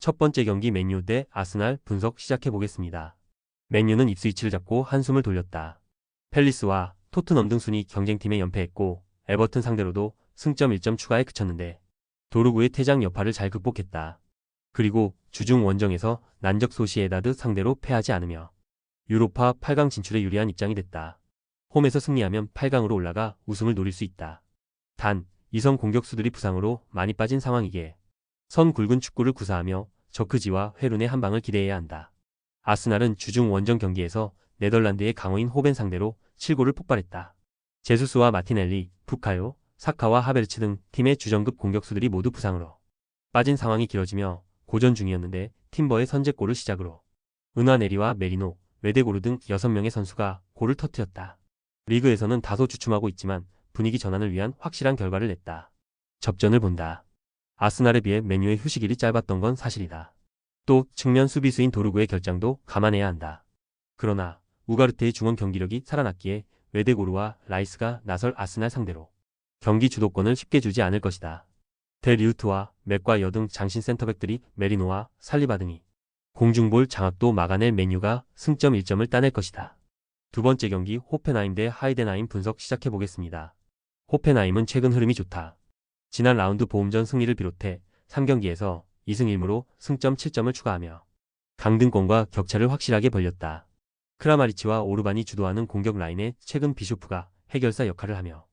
첫 번째 경기 맨유 대 아스날 분석 시작해 보겠습니다. 맨유는 입스위치를 잡고 한숨을 돌렸다. 팰리스와 토트넘 등 순위 경쟁팀에 연패했고 에버튼 상대로도 승점 1점 추가에 그쳤는데 도르구의 퇴장 여파를 잘 극복했다. 그리고 주중 원정에서 난적 소시에다드 상대로 패하지 않으며 유로파 8강 진출에 유리한 입장이 됐다. 홈에서 승리하면 8강으로 올라가 우승을 노릴 수 있다. 단, 이선 공격수들이 부상으로 많이 빠진 상황이기에 선 굵은 축구를 구사하며 저크지와 회룬의 한 방을 기대해야 한다. 아스날은 주중 원정 경기에서 네덜란드의 강호인 호벤 상대로 7골을 폭발했다. 제수스와 마티넬리, 부카요, 사카와 하베르츠 등 팀의 주전급 공격수들이 모두 부상으로 빠진 상황이 길어지며 고전 중이었는데 팀버의 선제골을 시작으로 은화네리와 메리노, 웨데고르 등 6명의 선수가 골을 터뜨렸다. 리그에서는 다소 주춤하고 있지만 분위기 전환을 위한 확실한 결과를 냈다. 접전을 본다. 아스날에 비해 맨유의 휴식일이 짧았던 건 사실이다. 또 측면 수비수인 도르구의 결장도 감안해야 한다. 그러나 우가르테의 중원 경기력이 살아났기에 웨데고르와 라이스가 나설 아스날 상대로 경기 주도권을 쉽게 주지 않을 것이다. 델리우트와 맥과이어 등 장신 센터백들이 메리노와 살리바 등이 공중볼 장악도 막아낼 맨유가 승점 1점을 따낼 것이다. 두 번째 경기 호펜하임 대 하이덴하임 분석 시작해 보겠습니다. 호펜하임은 최근 흐름이 좋다. 지난 라운드 보험전 승리를 비롯해 3경기에서 2승 1무로 승점 7점을 추가하며 강등권과 격차를 확실하게 벌렸다. 크라마리치와 오르반이 주도하는 공격 라인에 최근 비쇼프가 해결사 역할을 하며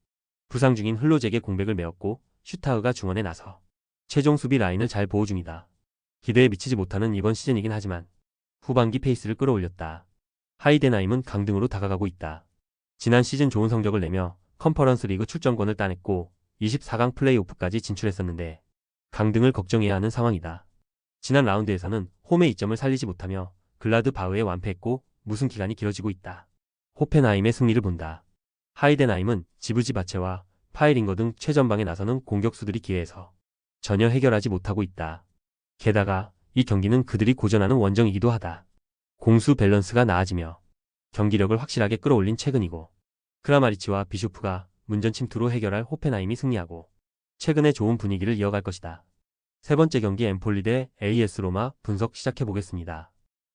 부상 중인 흘로잭의 공백을 메웠고 슈타흐가 중원에 나서 최종 수비 라인을 잘 보호 중이다. 기대에 미치지 못하는 이번 시즌이긴 하지만 후반기 페이스를 끌어올렸다. 하이덴하임은 강등으로 다가가고 있다. 지난 시즌 좋은 성적을 내며 컨퍼런스 리그 출전권을 따냈고 24강 플레이오프까지 진출했었는데 강등을 걱정해야 하는 상황이다. 지난 라운드에서는 홈의 이점을 살리지 못하며 글라드바흐에 완패했고 무승 기간이 길어지고 있다. 호펜하임의 승리를 본다. 하이덴하임은 지브지바체와 파이링거 등 최전방에 나서는 공격수들이 기회에서 전혀 해결하지 못하고 있다. 게다가 이 경기는 그들이 고전하는 원정이기도 하다. 공수 밸런스가 나아지며 경기력을 확실하게 끌어올린 최근이고 크라마리치와 비쇼프가 문전 침투로 해결할 호펜하임이 승리하고 최근의 좋은 분위기를 이어갈 것이다. 세 번째 경기 엠폴리 대 AS 로마 분석 시작해 보겠습니다.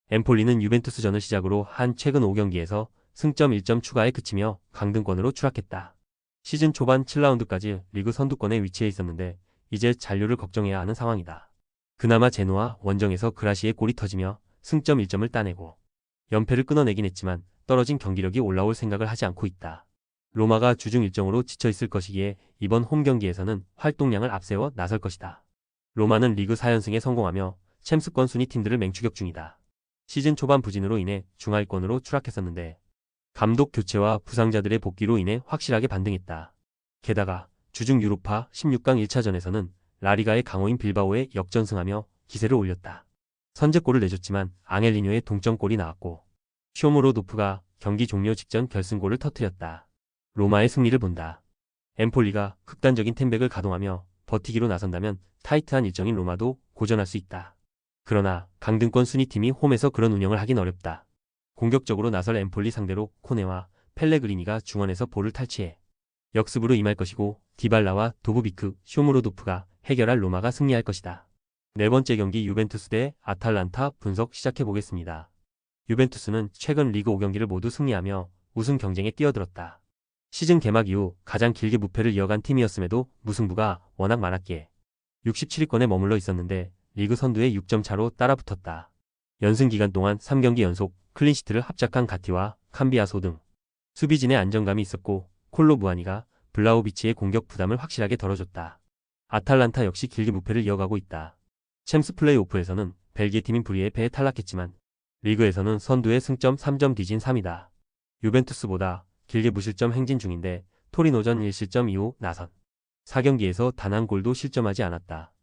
엠폴리는 유벤투스전을 시작으로 한 최근 5경기에서 승점 1점 추가에 그치며 강등권으로 추락했다. 시즌 초반 7라운드까지 리그 선두권에 위치해 있었는데 이제 잔류를 걱정해야 하는 상황이다. 그나마 제노와 원정에서 그라시의 골이 터지며 승점 1점을 따내고 연패를 끊어내긴 했지만 떨어진 경기력이 올라올 생각을 하지 않고 있다. 로마가 주중 일정으로 지쳐있을 것이기에 이번 홈 경기에서는 활동량을 앞세워 나설 것이다. 로마는 리그 4연승에 성공하며 챔스권 순위 팀들을 맹추격 중이다. 시즌 초반 부진으로 인해 중하위권으로 추락했었는데 감독 교체와 부상자들의 복귀로 인해 확실하게 반등했다. 게다가 주중 유로파 16강 1차전에서는 라리가의 강호인 빌바오에 역전승하며 기세를 올렸다. 선제골을 내줬지만 앙헬리뇨의 동점골이 나왔고 쇼무로도프가 경기 종료 직전 결승골을 터뜨렸다. 로마의 승리를 본다. 엠폴리가 극단적인 템백을 가동하며 버티기로 나선다면 타이트한 일정인 로마도 고전할 수 있다. 그러나 강등권 순위팀이 홈에서 그런 운영을 하긴 어렵다. 공격적으로 나설 엠폴리 상대로 코네와 펠레그리니가 중원에서 볼을 탈취해 역습으로 임할 것이고 디발라와 도브비크, 쇼무로도프가 해결할 로마가 승리할 것이다. 네 번째 경기 유벤투스 대 아탈란타 분석 시작해 보겠습니다. 유벤투스는 최근 리그 5경기를 모두 승리하며 우승 경쟁에 뛰어들었다. 시즌 개막 이후 가장 길게 무패를 이어간 팀이었음에도 무승부가 워낙 많았기에 67위권에 머물러 있었는데 리그 선두에 6점 차로 따라붙었다. 연승 기간 동안 3경기 연속 클린시트를 합작한 가티와 캄비아소 등 수비진의 안정감이 있었고 콜로무아니가 블라우비치의 공격 부담을 확실하게 덜어줬다. 아탈란타 역시 길게 무패를 이어가고 있다. 챔스 플레이오프에서는 벨기에 팀인 브리에 패해 탈락했지만 리그에서는 선두의 승점 3점 뒤진 3위다. 유벤투스보다 길게 무실점 행진 중인데 토리노전 1실점 이후 나선 4경기에서 단 한 골도 실점하지 않았다.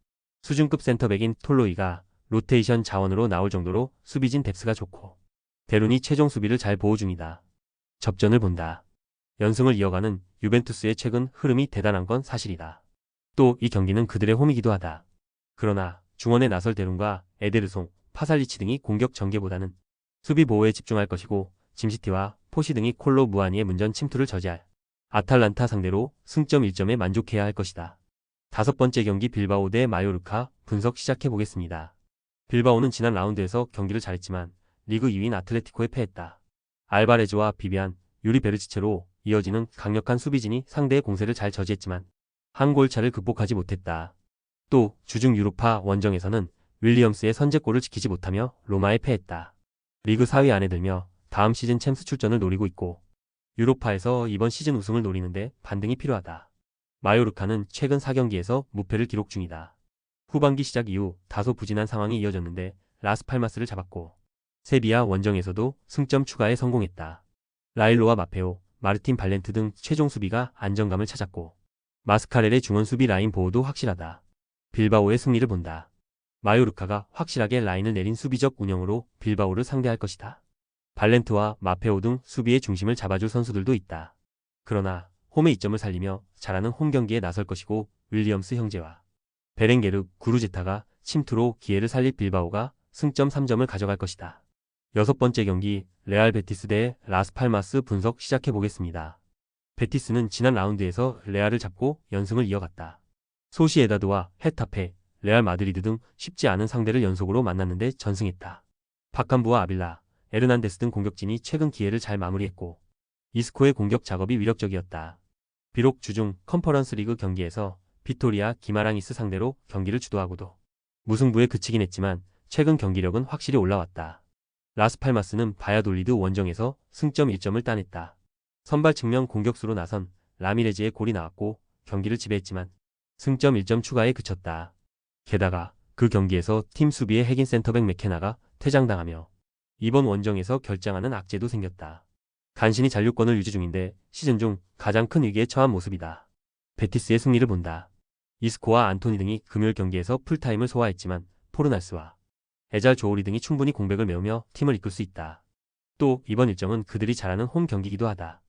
수준급 센터백인 톨로이가 로테이션 자원으로 나올 정도로 수비진 뎁스가 좋고 베룬이 최종 수비를 잘 보호 중이다. 접전을 본다. 연승을 이어가는 유벤투스의 최근 흐름이 대단한 건 사실이다. 또 이 경기는 그들의 홈이기도 하다. 그러나 중원에 나설 데룬과 에데르송, 파살리치 등이 공격 전개보다는 수비 보호에 집중할 것이고 짐시티와 포시 등이 콜로 무아니의 문전 침투를 저지할 아탈란타 상대로 승점 1점에 만족해야 할 것이다. 다섯 번째 경기 빌바오 대 마요르카 분석 시작해 보겠습니다. 빌바오는 지난 라운드에서 경기를 잘했지만 리그 2위인 아틀레티코에 패했다. 알바레즈와 비비안, 유리 베르치체로 이어지는 강력한 수비진이 상대의 공세를 잘 저지했지만 한 골차를 극복하지 못했다. 또 주중 유로파 원정에서는 윌리엄스의 선제골을 지키지 못하며 로마에 패했다. 리그 4위 안에 들며 다음 시즌 챔스 출전을 노리고 있고 유로파에서 이번 시즌 우승을 노리는데 반등이 필요하다. 마요르카는 최근 4경기에서 무패를 기록 중이다. 후반기 시작 이후 다소 부진한 상황이 이어졌는데 라스팔마스를 잡았고 세비야 원정에서도 승점 추가에 성공했다. 라일로와 마페오, 마르틴 발렌트 등 최종 수비가 안정감을 찾았고 마스카렐의 중원 수비 라인 보호도 확실하다. 빌바오의 승리를 본다. 마요르카가 확실하게 라인을 내린 수비적 운영으로 빌바오를 상대할 것이다. 발렌트와 마페오 등 수비의 중심을 잡아줄 선수들도 있다. 그러나 홈의 이점을 살리며 잘하는 홈 경기에 나설 것이고 윌리엄스 형제와 베렌게르, 구루제타가 침투로 기회를 살릴 빌바오가 승점 3점을 가져갈 것이다. 여섯 번째 경기 레알 베티스 대 라스팔마스 분석 시작해보겠습니다. 베티스는 지난 라운드에서 레알을 잡고 연승을 이어갔다. 소시에다드와 헤타페, 레알 마드리드 등 쉽지 않은 상대를 연속으로 만났는데 전승했다. 바캄부와 아빌라, 에르난데스 등 공격진이 최근 기회를 잘 마무리했고 이스코의 공격 작업이 위력적이었다. 비록 주중 컨퍼런스 리그 경기에서 비토리아 기마랑이스 상대로 경기를 주도하고도 무승부에 그치긴 했지만 최근 경기력은 확실히 올라왔다. 라스팔마스는 바야돌리드 원정에서 승점 1점을 따냈다. 선발 측면 공격수로 나선 라미레즈의 골이 나왔고 경기를 지배했지만 승점 1점 추가에 그쳤다. 게다가 그 경기에서 팀 수비의 핵인 센터백 맥케나가 퇴장당하며 이번 원정에서 결장하는 악재도 생겼다. 간신히 잔류권을 유지 중인데 시즌 중 가장 큰 위기에 처한 모습이다. 베티스의 승리를 본다. 이스코와 안토니 등이 금요일 경기에서 풀타임을 소화했지만 포르날스와 에잘 조오리 등이 충분히 공백을 메우며 팀을 이끌 수 있다. 또 이번 일정은 그들이 잘하는 홈 경기이기도 하다.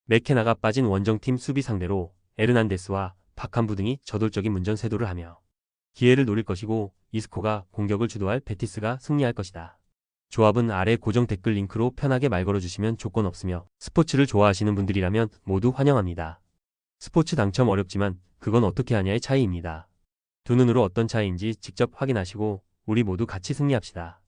맥케나가 빠진 원정팀 수비 상대로 에르난데스와 바캄부 등이 저돌적인 문전 세도를 하며 기회를 노릴 것이고 이스코가 공격을 주도할 베티스가 승리할 것이다. 조합은 아래 고정 댓글 링크로 편하게 말 걸어주시면 조건 없으며 스포츠를 좋아하시는 분들이라면 모두 환영합니다. 스포츠 당첨 어렵지만 그건 어떻게 하냐의 차이입니다. 두 눈으로 어떤 차이인지 직접 확인하시고 우리 모두 같이 승리합시다.